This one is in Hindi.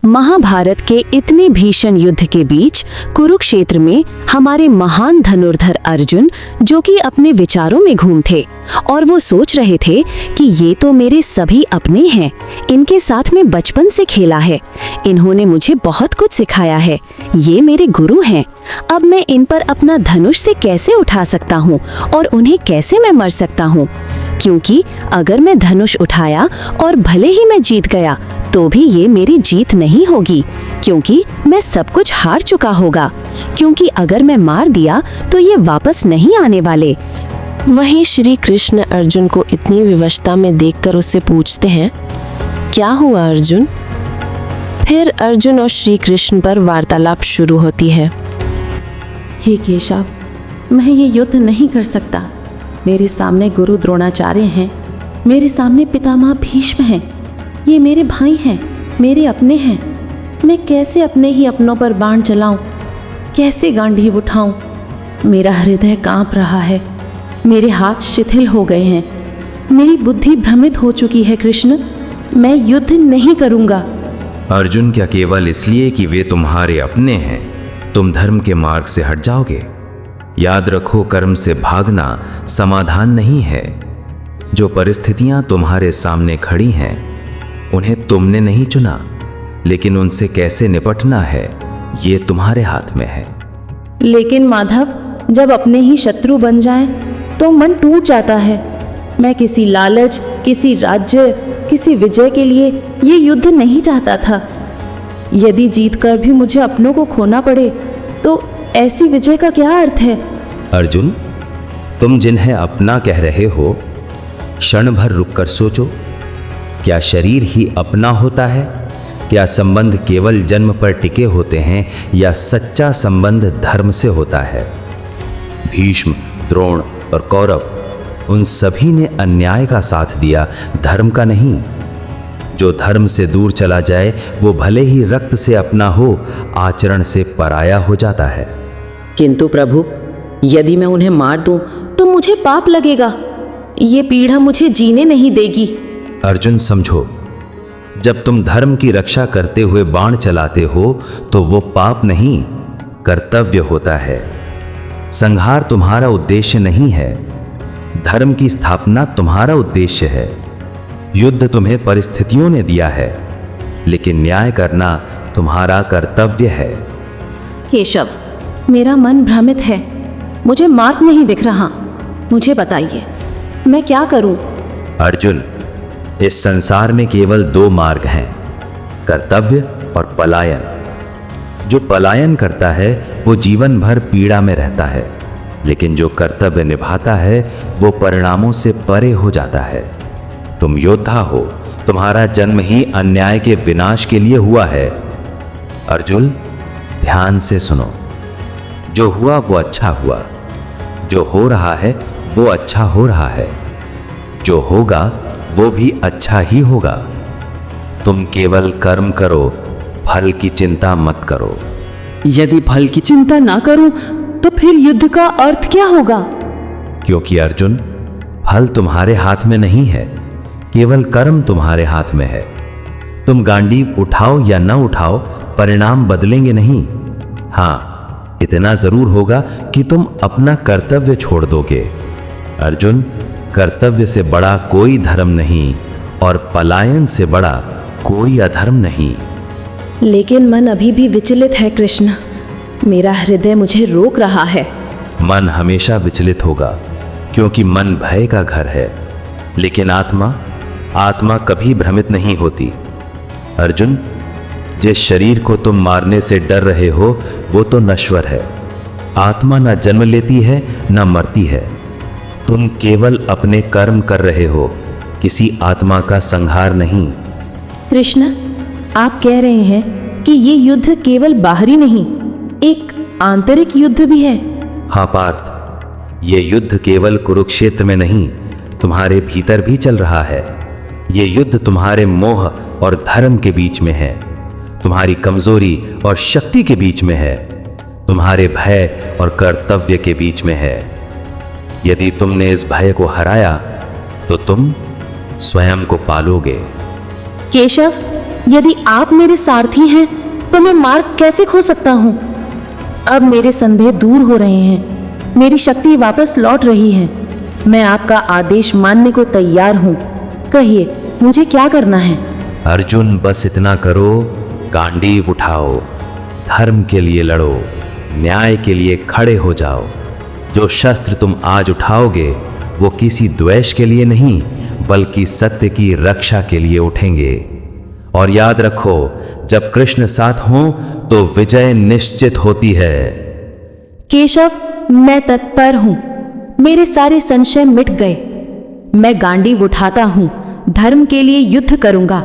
महाभारत के इतने भीषण युद्ध के बीच कुरुक्षेत्र में हमारे महान धनुर्धर अर्जुन, जो कि अपने विचारों में घूम थे और वो सोच रहे थे कि ये तो मेरे सभी अपने हैं, इनके साथ में बचपन से खेला है, इन्होंने मुझे बहुत कुछ सिखाया है, ये मेरे गुरु हैं। अब मैं इन पर अपना धनुष से कैसे उठा सकता हूँ और उन्हें कैसे मैं मर सकता हूँ, क्योंकि अगर मैं धनुष उठाया और भले ही मैं जीत गया तो भी ये मेरी जीत नहीं होगी, क्योंकि मैं सब कुछ हार चुका होगा, क्योंकि अगर मैं मार दिया तो ये वापस नहीं आने वाले। वहीं श्री कृष्ण अर्जुन को इतनी विवशता में देखकर उससे पूछते हैं, क्या हुआ अर्जुन? फिर अर्जुन और श्री कृष्ण पर वार्तालाप शुरू होती है। हे केशव, मैं ये युद्ध नहीं कर सकता। मेरे सामने गुरु द्रोणाचार्य हैं, मेरे सामने पितामह भीष्म हैं, ये मेरे भाई हैं, मेरे अपने हैं। मैं कैसे अपने ही अपनों पर बाण चलाऊं, कैसे गांडीव उठाऊं? मेरा हृदय कांप रहा है, मेरे हाथ शिथिल हो गए हैं, मेरी बुद्धि भ्रमित हो चुकी है। कृष्ण, मैं युद्ध नहीं करूंगा। अर्जुन, क्या केवल इसलिए कि वे तुम्हारे अपने हैं तुम धर्म के मार्ग से हट जाओगे? याद रखो, कर्म से भागना समाधान नहीं है। जो परिस्थितियां तुम्हारे सामने खड़ी हैं उन्हें तुमने नहीं चुना, लेकिन उनसे कैसे निपटना है ये तुम्हारे हाथ में है। लेकिन माधव, जब अपने ही शत्रु बन जाएं तो मन टूट जाता है। मैं किसी लालच, किसी राज्य, किसी विजय के लिए ये युद्ध नहीं चाहता था। यदि जीतकर भी मुझे अपनों को खोना पड़े तो ऐसी विजय का क्या अर्थ है? अर्जुन, तुम जिन्हें अपना कह रहे हो, क्षण भर रुककर सोचो, क्या शरीर ही अपना होता है? क्या संबंध केवल जन्म पर टिके होते हैं या सच्चा संबंध धर्म से होता है? भीष्म, द्रोण और कौरव, उन सभी ने अन्याय का साथ दिया, धर्म का नहीं। जो धर्म से दूर चला जाए वो भले ही रक्त से अपना हो, आचरण से पराया हो जाता है। किंतु प्रभु, यदि मैं उन्हें मार दूं तो मुझे पाप लगेगा, ये पीड़ा मुझे जीने नहीं देगी। अर्जुन, समझो, जब तुम धर्म की रक्षा करते हुए बाण चलाते हो तो वो पाप नहीं, कर्तव्य होता है। संहार तुम्हारा उद्देश्य नहीं है, धर्म की स्थापना तुम्हारा उद्देश्य है। युद्ध तुम्हें परिस्थितियों ने दिया है, लेकिन न्याय करना तुम्हारा कर्तव्य है। केशव, मेरा मन भ्रमित है, मुझे मार्ग नहीं दिख रहा। मुझे बताइए, मैं क्या करूं? अर्जुन, इस संसार में केवल दो मार्ग हैं, कर्तव्य और पलायन। जो पलायन करता है वो जीवन भर पीड़ा में रहता है, लेकिन जो कर्तव्य निभाता है वो परिणामों से परे हो जाता है। तुम योद्धा हो, तुम्हारा जन्म ही अन्याय के विनाश के लिए हुआ है। अर्जुन, ध्यान से सुनो, जो हुआ वो अच्छा हुआ, जो हो रहा है वो अच्छा हो रहा है, जो होगा वो भी अच्छा ही होगा। तुम केवल कर्म करो, फल की चिंता मत करो। यदि फल की चिंता ना करूं तो फिर युद्ध का अर्थ क्या होगा? क्योंकि अर्जुन, फल तुम्हारे हाथ में नहीं है, केवल कर्म तुम्हारे हाथ में है। तुम गांडीव उठाओ या न उठाओ, परिणाम बदलेंगे नहीं। हाँ, इतना जरूर होगा कि तुम अपना कर्तव्य छोड़ दोगे। अर्जुन, कर्तव्य से बड़ा कोई धर्म नहीं और पलायन से बड़ा कोई अधर्म नहीं। लेकिन मन अभी भी विचलित है कृष्ण, मेरा हृदय मुझे रोक रहा है। मन हमेशा विचलित होगा, क्योंकि मन भय का घर है, लेकिन आत्मा कभी भ्रमित नहीं होती। अर्जुन, जिस शरीर को तुम मारने से डर रहे हो वो तो नश्वर है। आत्मा न जन्म लेती है न मरती है। तुम केवल अपने कर्म कर रहे हो, किसी आत्मा का संहार नहीं। कृष्ण, आप कह रहे हैं कि ये युद्ध केवल बाहरी नहीं, एक आंतरिक युद्ध भी है। हाँ पार्थ, ये युद्ध केवल कुरुक्षेत्र में नहीं, तुम्हारे भीतर भी चल रहा है। ये युद्ध तुम्हारे मोह और धर्म के बीच में है, तुम्हारी कमजोरी और शक्ति के बीच में है, तुम्हारे भय और कर्तव्य के बीच में है। यदि तुमने इस भय को हराया तो तुम स्वयं को पालोगे। केशव, यदि आप मेरे सारथी हैं तो मैं मार्ग कैसे खो सकता हूँ? अब मेरे संदेह दूर हो रहे हैं, मेरी शक्ति वापस लौट रही है। मैं आपका आदेश मानने को तैयार हूँ। कहिए, मुझे क्या करना है? अर्जुन, बस इतना करो, गांडीव उठाओ, धर्म के लिए लड़ो, न्याय के लिए खड़े हो जाओ। जो शस्त्र तुम आज उठाओगे वो किसी द्वेष के लिए नहीं, बल्कि सत्य की रक्षा के लिए उठेंगे। और याद रखो, जब कृष्ण साथ हों तो विजय निश्चित होती है। केशव, मैं तत्पर हूँ। मेरे सारे संशय मिट गए। मैं गांडीव उठाता हूँ, धर्म के लिए युद्ध करूंगा।